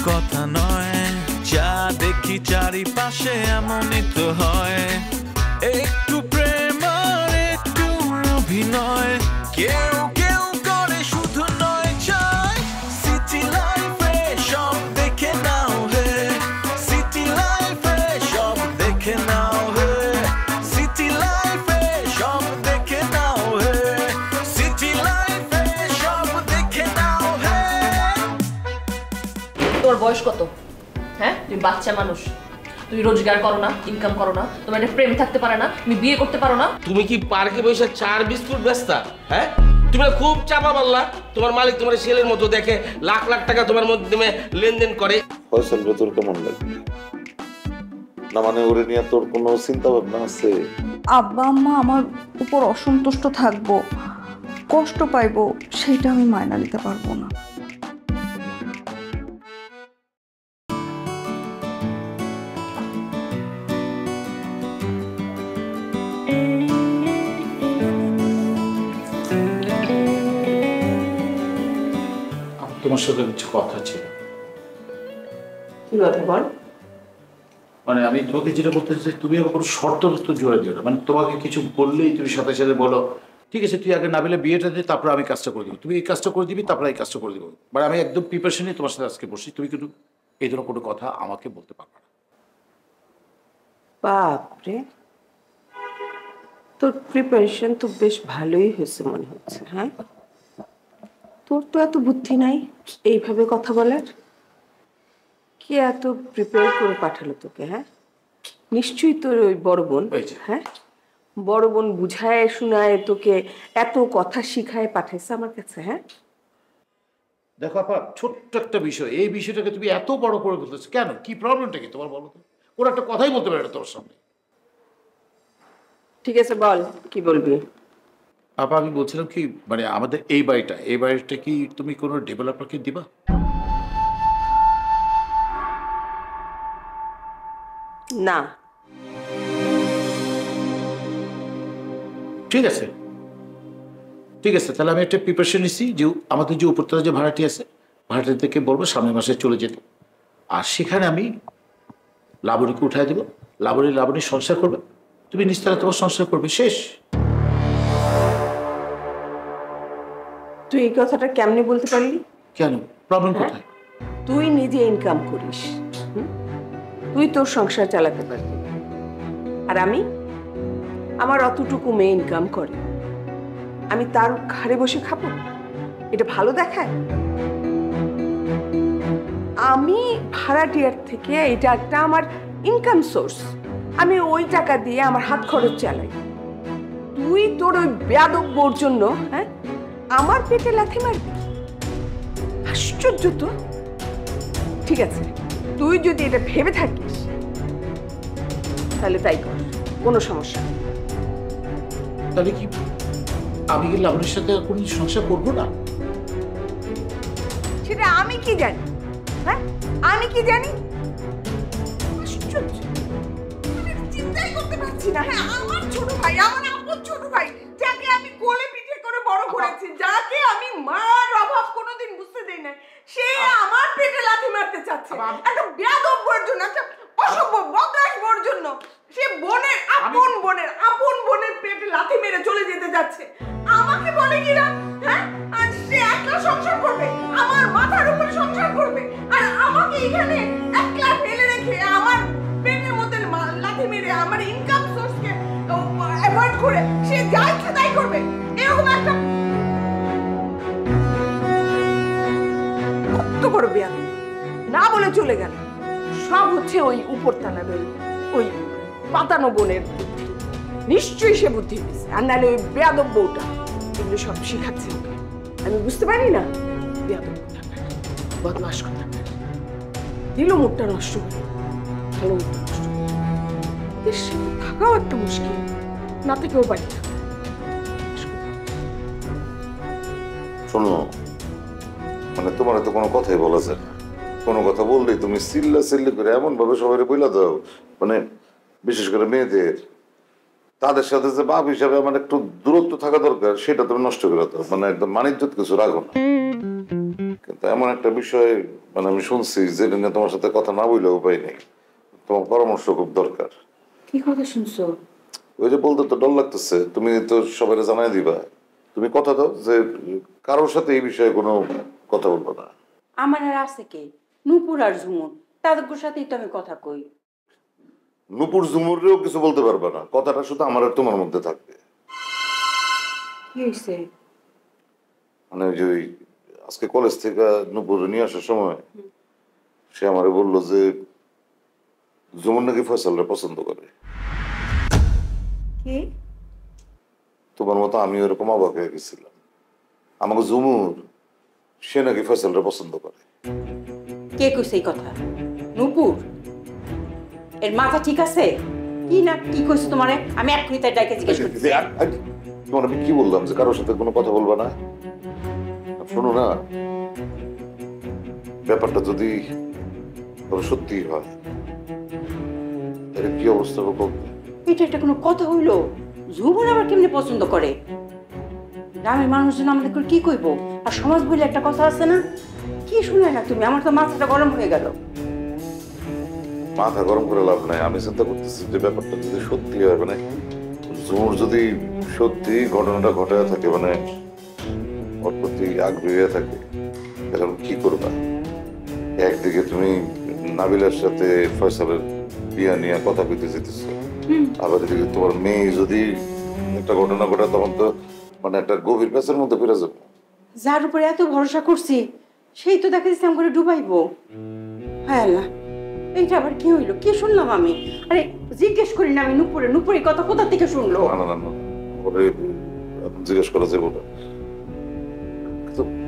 কথা নয়, যা দেখি চারিপাশে এমনই তো হয়। একটু প্রেম আর একটু অভিনয়, কেউ কেউ করে শুধু নয় চায়। সিটি লাইফে সব দেখে নাও হে, সিটি লাইফে সব দেখে নাও হে, সিটি লাইফে সব দেখে নাও হে, সিটি লাইফে সব দেখে নাও হে। তোর বয়স কত? হ্যাঁ, তুমি বাচ্চা মানুষ, তুমি রোজগার করো না, ইনকাম করো না, তোমার একটা প্রেম থাকতে পারে না, তুমি বিয়ে করতে পারো না। তুমি কি পার্কে বসে 4 বিস্কুট বেচতা? হ্যাঁ, তুমি খুব চাপা মারলা। তোমার মালিক তোমার ছেলের মতো দেখে লাখ লাখ টাকা তোমার মাধ্যমে লেনদেন করে। ফয়সাল রে তোর কেমন লাগে না? মানে ওরে নিয়ে তোর কোনো চিন্তা ভাবনা আছে? আব্বা আম্মা আমার উপর অসন্তুষ্ট থাকবো, কষ্ট পাইবো, সেটা আমি মাইনা নিতে পারবো না। তোমার সাথে কিছু কথা ছিল। কি কথা বল? মানে আমি তোমাকে যেটা বলতে চাই, তুমি আমার কোনো শর্ত জোড়া দিও না। মানে তোমাকে কিছু বললেই তুমি সাথে সাথে বলো ঠিক আছে তুই আগে না বলে বিয়েটা দিয়ে তারপর আমি কাজটা করে দিব, তুমি এই কাজটা করে দিবি তারপর এই কাজটা করে দিব। মানে আমি একদম প্রিপারেশন নিয়ে তোমার সাথে আজকে বসছি, তুমি কিন্তু এই ধরনের কোনো কথা আমাকে বলতে পারবে না। বাপরে, তোর প্রিপারেশন তো বেশ ভালোই হয়েছে মনে হচ্ছে। হ্যাঁ, তোর তো এত বুদ্ধি নাই এইভাবে কথা বলার। কে এত প্রিপেয়ার করে পাঠালো তোকে? হ্যাঁ, নিশ্চয়ই তোর ওই বড় বোন। হ্যাঁ, বড় বোন বুঝায় শোনায় তোকে এত কথা শিখায় পাঠাইছে আমার কাছে। হ্যাঁ, দেখো আপা, ছোট্ট একটা বিষয়, এই বিষয়টাকে তুমি এত বড় করে বলতেছো কেন? কি প্রবলেমটা কি তোমার বলো তো? কোনো একটা কথাই বলতে পারে না তোর সামনে। ঠিক আছে, বল কি বলবি। আপা আমি বলছিলাম কি, মানে আমাদের এই বাড়িটা কি তুমি কোনো ডেভেলপারকে দিবা? না। ঠিক আছে ঠিক আছে, তাহলে আমি একটা প্রিপারেশন নিচ্ছি যে আমাদের যে উপরতলা যে ভাড়াটি আছে, ভাড়াটি থেকে বলবো সামনের মাসে চলে যেতে। আর সেখানে আমি লাবণীকে উঠাই দেবো, লাবণী সংসার করবে, তুমি নিস্তারে তোমার সংসার করবে, শেষ। তুই এই কথাটা কেমনে বলতে পারলি? কেন, প্রবলেম কোথায়? তুই নিজে ইনকাম করিস, তুই তোর সংসার চালাতে পারবি। আর আমি, আমার অতটুকু মেয়ে ইনকাম করে, আমি তার ঘরে বসে খাবো? এটা ভালো দেখায়? আমি ভাড়াটিয়ার থেকে এটা একটা আমার ইনকাম সোর্স, আমি ওই টাকা দিয়ে আমার হাত খরচ চালাই। তুই তোর ওই বেয়াদব বউর জন্য হ্যাঁ আমার পেটে লাথি মারবি? আশ্চর্য তো। ঠিক আছে, তুই যদি এটা ভেবে থাকিস তাহলে তাই কর, কোনো সমস্যা নেই। তাহলে কি আমি কি লাবণীর সাথে কোনো সংসার করবো না? সেটা আমি কি জানি? হ্যাঁ, আমি কি জানি? আশ্চর্য, আমি চিন্তাই করতে পারছি না। হ্যাঁ, আমার ছোট ভাই, আমার আপন ছোট ভাই, যাকে আমি কোলে পিঠে করে বড় করেছি, যাকে আমি মার অভাব কোনোদিন বুঝতে দেই না, সে আমার পেটে লাথি মারতে চাচ্ছে একটা বেয়াদব বউর জন্য, একটা অসভ্য বদমাশ বউর জন্য। সে আপন বোনের পেটে লাথি মেরে চলে যেতে যাচ্ছে, আমাকে বলে কিনা হ্যাঁ আজ সে একলা সংসার করবে, আমার মাথার উপরে সংসার করবে, আর আমাকে এখানে একলা ফেলে রেখে আমার পেটের মধ্যে লাথি মেরে আমার ইনকাম সোর্সকে অ্যাভয়েড করে সে যা ইচ্ছা তাই করবে। এরকম একটা কত বড় বেয়াদব, না বলে চলে গেল। সব হচ্ছে ওই উপরতলার ওই পাতানো বোনের বুদ্ধি, নিশ্চয়ই সে বুদ্ধি দিচ্ছে, আর নাহলে ওই বেয়াদব বউটা এগুলো সব শিখাচ্ছে ওকে। আমি বুঝতে পারি না, বেয়াদব বদমাশ কথা দিল, মুখটা নষ্ট করে ভালো মুখটা নষ্ট করে। এর সাথে থাকাও একটা মুশকিল, না থেকেও বাড়ি থাকা। শোনো, মানে তোমার তো কোনো কথাই বলা যায় না, কোনো কথা বললেই তুমি চিল্লি করে এমন ভাবে সবাই বইলা দাও, মানে বিশেষ করে মেয়েদের, তাদের সাথে যে বাপ হিসাবে আমার একটু দূরত্ব থাকা দরকার সেটা তুমি নষ্ট করে দাও, মানে একদম মানিজ্যত কিছু রাখো না। কিন্তু এমন একটা বিষয় মানে আমি শুনছি যেটা নিয়ে তোমার সাথে কথা না বললেও উপায় নেই, তোমার পরামর্শ খুব দরকার। কি কথা শুনছো? ওই যে বলতে তো ডর লাগতেছে, তুমি তো সবাই জানাই দিবা, তুমি কথা দাও যে কারোর সাথে এই বিষয়ে কোনো কথা বলবো না। আমার আর আছে কে? নূপুর আর ঝুমুর, তাদের সাথেই তো আমি কথা কই। নূপুর ঝুমুরেও কিছু বলতে পারবে না, কথাটা শুধু আমার আর তোমার মধ্যে থাকবে। কি হয়েছে? মানে ওই যে আজকে কলেজ থেকে নূপুর নিয়ে আসার সময় সে আমারে বললো যে ঝুমুর নাকি ফয়সালরে পছন্দ করে। কি? তোমার মতো আমি ওরকম অবাক হয়ে গেছিলাম। আমাকে ঝুমুর সে নাকি ফয়সালরে পছন্দ করে। কে কইছে এই কথা? নূপুর? এর মাথা ঠিক আছে? কি না কি কইছে তোমারে? আমি এক্ষুনি তার ডাইকে জিজ্ঞেস করতেছি। তোমার আমি কি বললাম যে কারোর সাথে কোনো কথা বলবা না? শোনো না, ব্যাপারটা যদি সত্যি হয় তাহলে কি অবস্থা হবে? এটা একটা কোনো কথা হইলো? ঝুমুর আবার কেমনে পছন্দ করে? গ্রামের মানুষজন আমাদের কি কইব? আর সমাজ বলে একটা কথা আছে না? কি শুনে না তুমি? আমার তো মাথাটা গরম হয়ে গেল। মাথা গরম করে লাভ নাই, আমি চিন্তা করতেছি যে ব্যাপারটা যদি সত্যি হয়, মানে ঝুমুর যদি সত্যি ঘটনাটা ঘটায় থাকে, মানে ওর প্রতি আগ্রহী হয়ে থাকে, তাহলে কি করবা? একদিকে তুমি নাবিলার সাথে ফয়সালের বিয়া নিয়ে কথা কইতে যেতেছো, আবার এদিকে তোমার মেয়ে যদি একটা ঘটনা ঘটায় তখন তো মানে একটা গভীর পেঁচের মধ্যে ফিরে যাবো। যার উপরে এত ভরসা করছি সেই তো দেখা যাচ্ছে করে ডুবাইবো। হ্যাঁ আল্লাহ, এইটা আবার কি হইলো? কি শুনলাম আমি? আরে জিজ্ঞেস করি না আমি নুপুরের কথা কোথা থেকে শুনলো? না না না, ওরে জিজ্ঞেস করা যাবে না।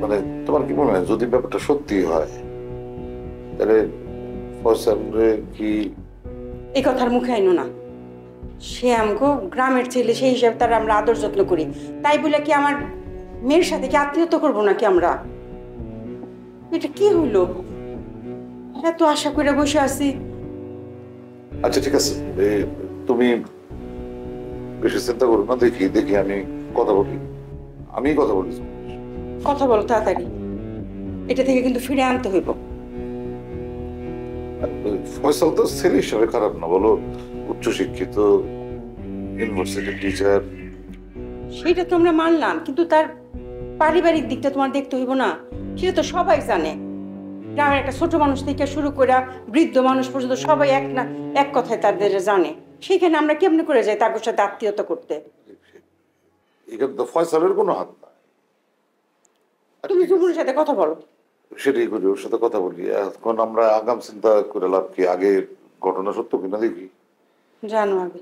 মানে তোমার কি মনে হয় যদি ব্যাপারটা সত্যি হয় তাহলে ফয়সালরে কি? এই কথার মুখে আইনো না। সে আমগো গ্রামের ছেলে, সেই হিসাবে তার আমরা আদর যত্ন করি, তাই বলে কি আমার মেয়ের সাথে কি আত্মীয়তা করবো নাকি আমরা? এটা কি হইলো? এত আশা করে বসে আছি। আচ্ছা ঠিক আছে, তুমি বেশি চিন্তা করো না, দেখি দেখি আমি কথা বলি, আমি কথা বলি। কথা বলো তাড়াতাড়ি, এটা থেকে কিন্তু ফিরে আনতে হইব। ফয়সাল তো ছেলে হিসাবে খারাপ না, বলো, উচ্চশিক্ষিত, ইউনিভার্সিটি টিচার। সেটা তো আমরা মানলাম, কিন্তু তার পারিবারিক দিকটা তোমার দেখতে হইব না? সেটা তো সবাই জানে। গ্রামের একটা ছোট মানুষ থেকে শুরু করে বৃদ্ধ মানুষ পর্যন্ত সবাই এক কথায় তাদের জানে। সেখানে আমরা কেমনে করে যাই তার সাথে আত্মীয়তা করতে? এখানে তো ফয়সালের কোনো হাত না। তুমি ঝুমুরের সাথে কথা বলো। সেটাই করি, ওর সাথে কথা বলি। এখন আমরা আগাম চিন্তা করে লাভ কি? আগে ঘটনা সত্য কিনা দেখি। জানো আগে।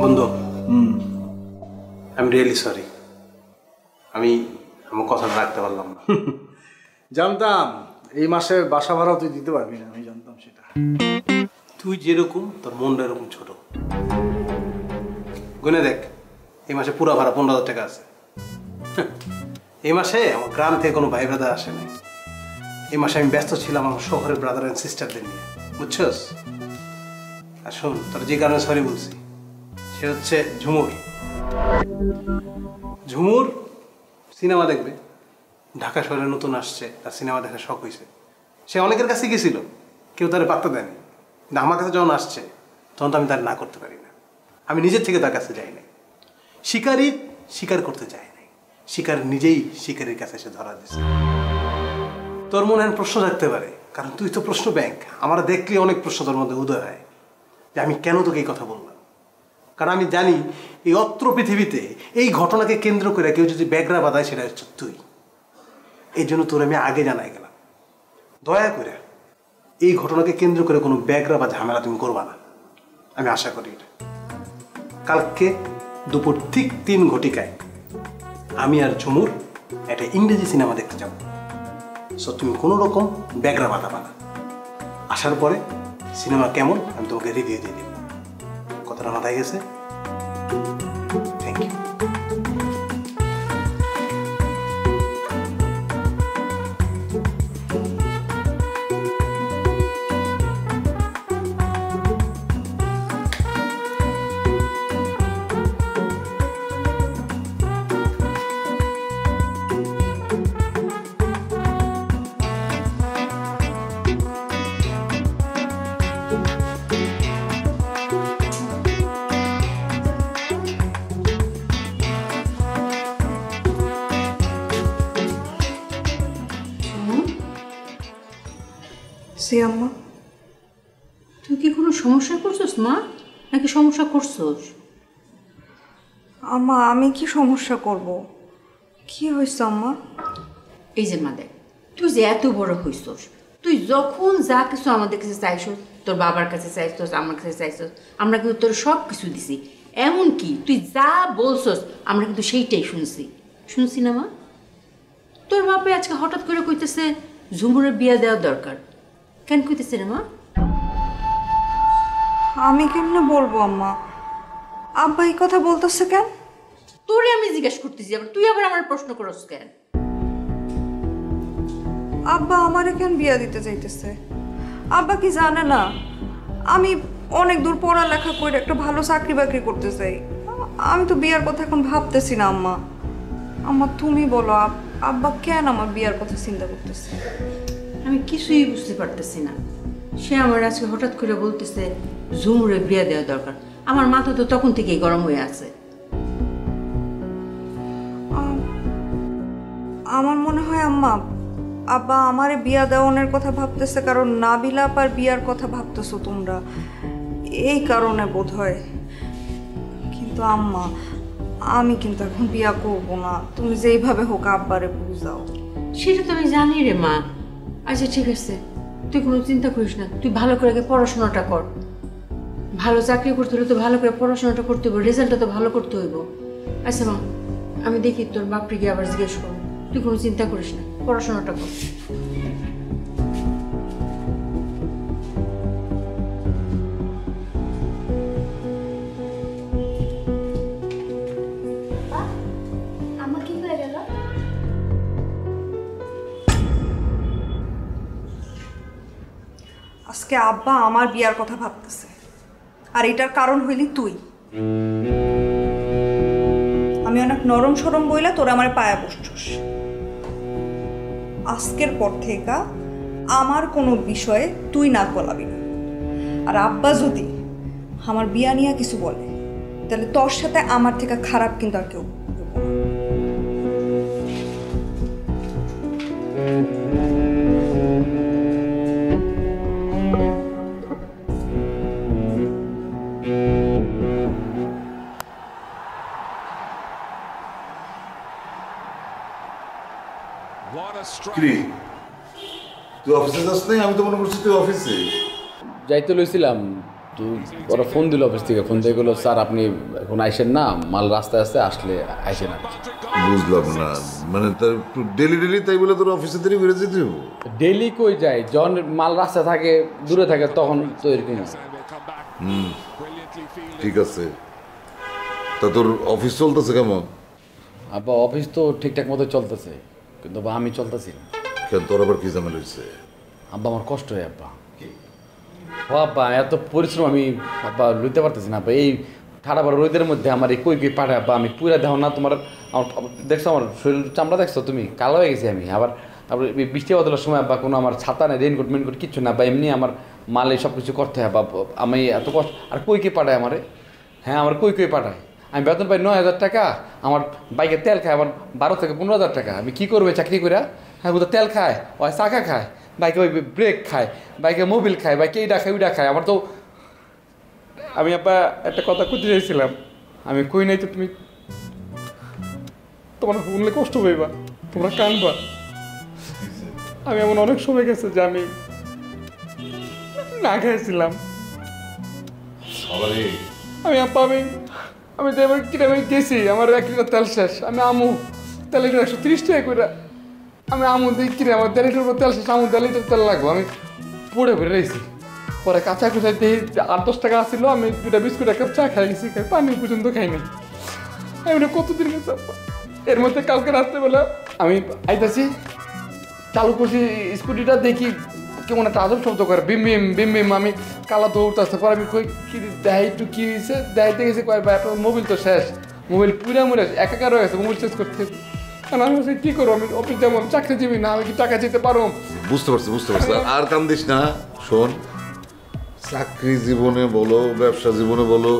বন্ধু, আই এম রিয়েলি সরি, আমি আমার কথাটা রাখতে পারলাম না। জানতাম এই মাসে বাসা ভাড়াও তুই দিতে পারবি না, আমি জানতাম সেটা। তুই যেরকম তোর মনটা এরকম ছোট। গুনে দেখ, এই মাসে পুরা ভাড়া 15,000 টাকা আছে। এই মাসে আমার গ্রাম থেকে কোনো ভাই ব্রাদার আসে নাই। এই মাসে আমি ব্যস্ত ছিলাম আমার শহরের ব্রাদার অ্যান্ড সিস্টারদের নিয়ে, বুঝছস? আর শোন, তোর যে কারণে সরি বলছি সে হচ্ছে ঝুমুর। ঝুমুর সিনেমা দেখবে, ঢাকা শহরে নতুন আসছে, তার সিনেমা দেখার শখ হয়েছে। সে অনেকের কাছে গেছিল, কেউ তার পাত্তা দেয়নি। কিন্তু আমার কাছে যখন আসছে তখন তো আমি তার না করতে পারি না। আমি নিজের থেকে তার কাছে যাই নাই। শিকারি শিকার করতে চাই নাই, শিকার নিজেই শিকারির কাছে এসে ধরা দিচ্ছে। তোর মনে হয় প্রশ্ন থাকতে পারে, কারণ তুই তো প্রশ্ন ব্যাংক। আমার দেখলে অনেক প্রশ্ন তোর মধ্যে উদয় হয় যে আমি কেন তোকে এই কথা বললাম। কারণ আমি জানি এই অত্র পৃথিবীতে এই ঘটনাকে কেন্দ্র করে কেউ যদি ব্যাগরা বাঁধায় সেটা হচ্ছে তুই। এই জন্য তোর আমি আগে জানাই গেলাম, দয়া করে এই ঘটনাকে কেন্দ্র করে কোনো ব্যাগরা বা ঝামেলা তুমি করবা না। আমি আশা করি এটা। কালকে দুপুর ঠিক 3 ঘটিকায় আমি আর ঝুমুর একটা ইংরেজি সিনেমা দেখতে যাব। সো তুমি কোনো রকম ব্যাগরা বাঁধাবা না। আসার পরে সিনেমা কেমন আমি তোমাকে রিভিউ দিয়ে দেব। কথাটা মাথায় গেছে? Thank you. জি আম্মা। তুই কি কোনো সমস্যা করছিস মা, নাকি সমস্যা করছিস? আম্মা আমি কি সমস্যা করব? কি হয়েছে আম্মা? এই যে মা দেখ, তুই যে এত বড় হইছস, তুই যখন যা কিছু আমাদের কাছে চাইছস, তোর বাবার কাছে চাইছস, আমার কাছে চাইছস, আমরা কিন্তু তোর সব কিছু দিছি। এমনকি তুই যা বলছস আমরা কিন্তু সেইটাই শুনছি না মা? তোর বাপে আজকে হঠাৎ করে কইতেছে ঝুমুরের বিয়া দেওয়া দরকার। কেন কইতেছে রে মা? আমি কেমনে বলবো আম্মা? আব্বা এই কথা বলতেছে কেন? তোরে আমি জিজ্ঞেস করতেছি, আবার তুই আবার আমার প্রশ্ন করস কেন? আব্বা আমারে কেন বিয়া দিতে চাইতেছে? আব্বা কি জানে না আমি অনেক দূর পড়ালেখা করে একটা ভালো চাকরি বাকরি করতে চাই? আমি তো বিয়ার কথা এখন ভাবতেছি না আম্মা। আম্মা তুমি বলো আব্বা কেন আমার বিয়ার কথা চিন্তা করতেছে? আমি কিছুই বুঝতে পারতেছি না। সে আমার আজকে হঠাৎ করে বলতেছে ঝুমুরে বিয়া দেওয়া দরকার। আমার মাথা তো তখন থেকেই গরম হয়ে আছে। আমার মনে হয় আম্মা আব্বা আমারে বিয়া দেওয়ানোর কথা ভাবতেছে কারণ নাবিলা আপার বিয়ার কথা ভাবতেছো তোমরা, এই কারণে বোধ হয়। কিন্তু আম্মা আমি কিন্তু এখন বিয়া করব না, তুমি যেইভাবে হোক আব্বারে বুঝাও। সেটা তো আমি জানি রে মা। আচ্ছা ঠিক আছে, তুই কোনো চিন্তা করিস না, তুই ভালো করে আগে পড়াশোনাটা কর। ভালো চাকরি করতে হলে তো ভালো করে পড়াশোনাটা করতে হইব, রেজাল্টটা তো ভালো করতে হইব। আচ্ছা মা, আমি দেখি তোর বাপরে গিয়ে আবার জিজ্ঞেস করবো। তুই কোনো চিন্তা করিস না, পড়াশোনাটা কর। আমার কি হয়ে গেল? আজকে আব্বা আমার বিয়ার কথা ভাবতেছে, আর এটার কারণ হইলি তুই। আমি অনেক নরম সরম বইলা তোরা আমার পায়া বসছস। আজকের পর থেকে আমার কোনো বিষয়ে তুই না বলাবি না। আর আব্বা যদি আমার বিয়া নিয়ে কিছু বলে তাহলে তোর সাথে আমার থেকে খারাপ কিন্তু আর কেউ। কি তুই অফিসে যাস নাই? আমি তো মনে করছি তুই অফিসে। যাইতে লইছিলাম, তো ওরা ফোন দিল অফিস থেকে, ফোন দিয়ে গেলো স্যার আপনি এখন আইসেন না, মাল রাস্তায় আসতে আসলে আইসেন না। বুঝলাম না, মানে তার ডেলি ডেলি তাই বলে তোর অফিসে দেরি করে যেতে হবে? ডেলি কই যায়, যখন মাল রাস্তায় থাকে দূরে থাকে তখন তো এরকম। ঠিক আছে, তা তোর অফিস চলতেছে কেমন? আব্বা অফিস তো ঠিকঠাক মতো চলতেছে, কিন্তু বা আমি চলতেছি না। কেন, তোর আবার কি ঝামেলা হয়েছে? আব্বা আমার কষ্ট হয় আব্বা। ও আব্বা এত পরিশ্রম আমি আব্বা লইতে পারতেছি না আব্বা। এই ঠাড়া বড় রোদের মধ্যে আমার এই কই পাঠায় আব্বা, আমি পুরা দেহ না তোমার দেখছো, আমার শরীর চামড়া দেখছো তুমি, কালো হয়ে গেছি আমি। আবার তারপরে বৃষ্টি বদলের সময় আব্বা কোনো আমার ছাতা নেই, রেইনকোট মেনকোট কিচ্ছু না আব্বা, এমনি আমার মালে সব কিছু করতে হয় আব্বা। আমি এত কষ্ট, আর কই পাঠায় আমারে? হ্যাঁ আমার কই পাঠায়। আমি বেতন পাই 9,000 টাকা, আমার বাইকে তেল খায় আমার 12 থেকে 15,000 টাকা। আমি কী করবো চাকরি করে? হ্যাঁ বোধ তেল খায়, ওই চাকা খায়, বাইকে ওই ব্রেক খায়, বাইকে মোবিল খায়, বাইকে এইটা খায় ওইটা খায়। আমার তো আমি আব্বা একটা কথা করতে চাইছিলাম, আমি কই নাই তো তুমি তোমার শুনলে কষ্ট পাইবা, তোমরা কানবা। আমি এমন অনেক সময় গেছে যে আমি না খাইছিলাম। আমি আব্বা আমি তো এবার কিনে গেছি, আমার 1 লিটার তেল শেষ। আমি আমু তেল লিটার 130 টাকা করে, আমি আমু দিয়ে কিনে আমার 1.5 লিটার তেল শেষ, আমু 1.5 লিটার তেল লাগবো। আমি পড়ে পড়ে রয়েছি, পরে কাঁচা কুচা দিয়ে 8-10 টাকা আসছিল, আমি 2টা বিস্কুট 1 কাপ চা খাই গেছি, পানি পর্যন্ত খাই নাই। আমি কতদিন গেছে। এর মধ্যে কালকে রাত্রেবেলা আমি আইতাছি, চালু করছি স্কুটিটা, দেখি কেমন একটা আজব শব্দ করে, বিম বিম বিম বিম। আমি কালা দৌড়তে আসতে পরে আমি কই কি দেখাই একটু কী হয়েছে, দেখাইতে গেছি কয় ভাই আপনার মোবাইল তো শেষ, মোবাইল পুরা মুড়ে একাকার হয়ে গেছে, মোবাইল চেঞ্জ করতে। আমি বলছি কী করবো, আমি অফিস যেমন চাকরিজীবী না, আমি কি টাকা যেতে পারবো? বুঝতে পারছি। আর কান্দিস না। শোন, চাকরি জীবনে বলো ব্যবসা জীবনে বলো,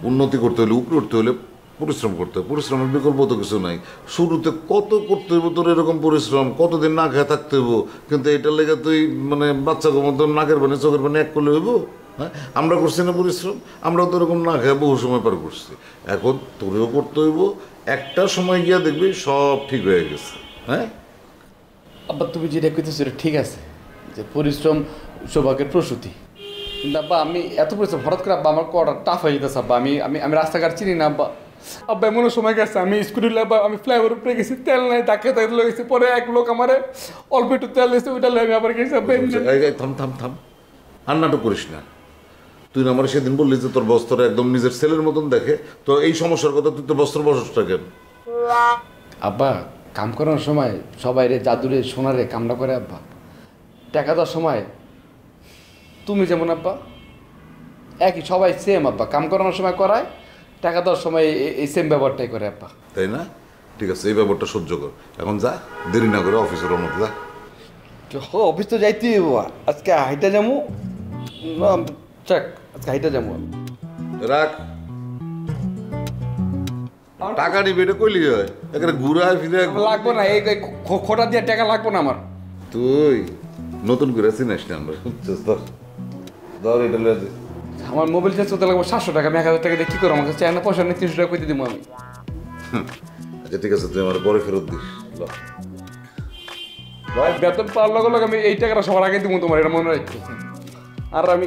উন্নতি করতে হলে উপরে উঠতে হলে পরিশ্রম করতে হয়, পরিশ্রমের বিকল্প তো কিছু নাই। শুরুতে কত করতে হইব তোর এরকম পরিশ্রম, কতদিন না খেয়ে থাকতে হইব, কিন্তু এটার লেগে তুই মানে বাচ্চাকে মতো নাকের পানি চোখের পানি এক করলে হইব? হ্যাঁ, আমরা করছি না পরিশ্রম, আমরাও তো এরকম না খেয়ে বহু সময় পার করছি। এখন তোরেও করতে হইব, একটা সময় গিয়া দেখবি সব ঠিক হয়ে গেছে। হ্যাঁ আব্বা তুমি যেটা কইতেছো এটা ঠিক আছে যে পরিশ্রম সৌভাগ্যের প্রসূতি, কিন্তু আব্বা আমি এত পরিশ্রম হঠাৎ করে আব্বা আমার কটা টাফ হয়ে যেতেছে আব্বা। আমি আমি আমি রাস্তাঘাট চিনি না আব্বা। আব্বা এমনও সময় গেছে আমি স্কুটি আব্বা আমি ফ্লাইওভার উপরে গেছি, তেল নাই, ধাক্কা ধাক্কা গেছি, পরে এক লোক আমার অল্প একটু তেল দিয়েছে, ওইটা আমি আবার গেছি আব্বা। থাম থাম থাম, আর নাটক করিস না। তুই না আমার সেদিন বললি যে তোর বস্ত্র একদম নিজের ছেলের মতন দেখে, তো এই সমস্যার কথা তুই তোর বস্ত্র বসসটা কেন? আব্বা কাম করার সময় সবাই রে জাদুরে সোনারে কামনা করে আব্বা, টাকা দেওয়ার সময় তুমি যেমন আব্বা একই সবাই সেম আব্বা, কাম করানোর সময় করায়, টাকা দেওয়ার সময় এই সেম ব্যবহারটাই করে আব্বা। তাই না? ঠিক আছে, এই ব্যাপারটা সহ্য কর। এখন যা, দেরি না করে অফিসের মতো যা। অফিস তো যাইতে আজকে হাইটা যাবো, চাক আজকে হাইটা যাবো। রাখ, টাকা নিবি এটা কইলি হয়, এখানে ঘুরায় ফিরে লাগবো না, এই খোটা দিয়ে টাকা লাগবো না আমার। তুই নতুন করে চিনিস না আমরা, ধর এটা লয়ে দে। আমার মোবাইল চার্জ করতে লাগবো 700 টাকা, আমি 1000 টাকা দিয়ে কী করো? আমার কাছে চাই না, পয়সা নেই, 300 টাকা কইতে দিব আমি। আচ্ছা ঠিক আছে, তুই আমার পরে ফেরত দিস। ভাই বেতন পাওয়ার লগে লগে আমি এই টাকাটা সবার আগে দিব তোমার, এটা মনে রাখছি। আর আমি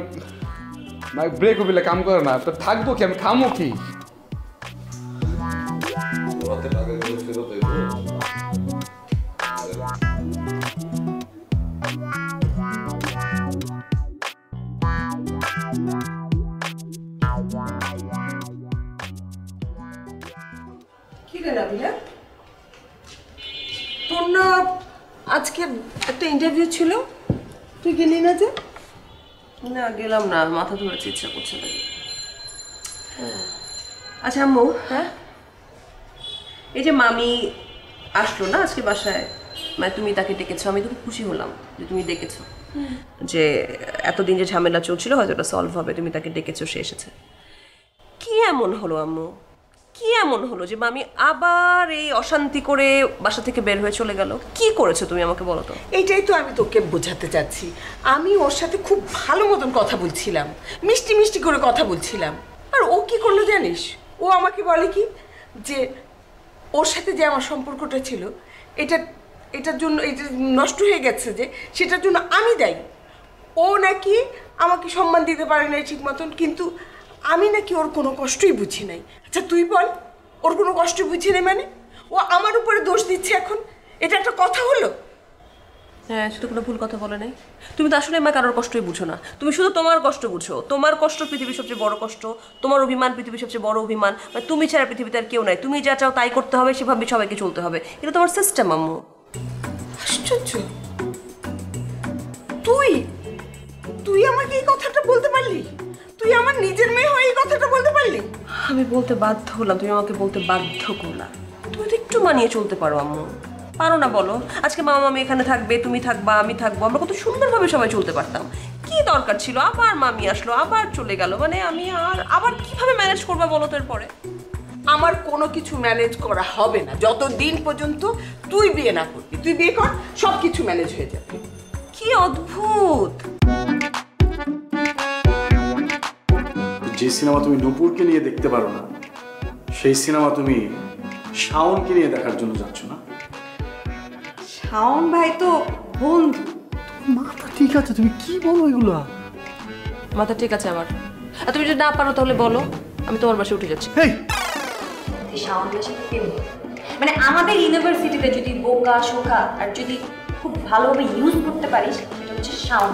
ব্রেক হবিলে কাম করে না, তো থাকবো কি, আমি খামো কি? কি রে নাবিলা, তোর না আজকে একটা ইন্টারভিউ ছিল, তুই গেলি না যে? না গেলাম না, মাথা ধরেছে, ইচ্ছা করছে না। আচ্ছা আম্মু, হ্যাঁ এই যে মামি আসলো না আজকে বাসায়, মানে তুমি তাকে ডেকেছো, আমি তো খুব খুশি হলাম যে তুমি ডেকেছো, যে এতদিন যে ঝামেলা চলছিল হয়তো এটা সলভ হবে, তুমি তাকে ডেকেছো, সে এসেছে। কি এমন হলো আম্মু, কি এমন হলো যে মামি আবার এই অশান্তি করে বাসা থেকে বের হয়ে চলে গেল? কি করেছো তুমি আমাকে বলো তো? এইটাই তো আমি তোকে বোঝাতে চাচ্ছি। আমি ওর সাথে খুব ভালো মতন কথা বলছিলাম, মিষ্টি মিষ্টি করে কথা বলছিলাম, আর ও কি করলো জানিস? ও আমাকে বলে কি যে ওর সাথে যে আমার সম্পর্কটা ছিল এটার জন্য এটা নষ্ট হয়ে গেছে, যে সেটার জন্য আমি দায়ী। ও নাকি আমাকে সম্মান দিতে পারে নাই ঠিক মতন, কিন্তু আমি নাকি ওর কোনো কষ্টই বুঝি নাই। আচ্ছা তুই বল, ওর কোনো কষ্ট বুঝি নাই মানে? ও আমার উপরে দোষ দিচ্ছে এখন, এটা একটা কথা হলো? হ্যাঁ, সেটা কোনো ভুল কথা বলে নাই। তুমি তো আসলে মা কারোর কষ্টই বুঝো না, তুমি শুধু তোমার কষ্ট বুঝো। তোমার কষ্ট পৃথিবীর সবচেয়ে বড় কষ্ট, তোমার অভিমান পৃথিবীর সবচেয়ে বড় অভিমান। মানে তুমি ছাড়া পৃথিবীতে আর কেউ নাই, তুমি যা চাও তাই করতে হবে, সেভাবে সবাইকে চলতে হবে, এটা তোমার সিস্টেম আম্মু। আশ্চর্য, তুই তুই আমাকে এই কথাটা বলতে পারলি? তুই আমার নিজের মেয়ে হয়ে এই কথাটা বলতে পারলি? আমি বলতে বাধ্য হলাম, তুমি আমাকে বলতে বাধ্য করলা। তুমি তো একটু মানিয়ে চলতে পারো আম্মু, পারো না বলো? আজকে মামা মামি এখানে থাকবে, তুমি থাকবা, আমি থাকবো, আমরা কত সুন্দরভাবে সবাই চলতে পারতাম। কি দরকার ছিল আবার মামি আসলো, আবার চলে গেল? মানে আমি আবার কিভাবে ম্যানেজ করবো বলো তো? এরপরে আমার কোনো কিছু ম্যানেজ করা হবে না যতদিন পর্যন্ত তুই বিয়ে না করবি। তুই বিয়ে কর, সব কিছু ম্যানেজ হয়ে যাবে। কি অদ্ভুত! যে সিনেমা তুমি নূপুরকে নিয়ে দেখতে পারো না, সেই সিনেমা তুমি শাওনকে নিয়ে দেখার জন্য যাচ্ছ না? শাওন ভাই তো বন্ধু। মাথা ঠিক আছে, তুমি কি বলো এগুলো? মাথা ঠিক আছে আমার। আর তুমি যদি না পারো তাহলে বলো, আমি তোমার বাসায় উঠে যাচ্ছি। শাওনের সাথে প্রেম, মানে আমাদের ইউনিভার্সিটিতে যদি বোকা শোকা আর যদি খুব ভালোভাবে ইউজ করতে পারিস, সেটা হচ্ছে শাওন।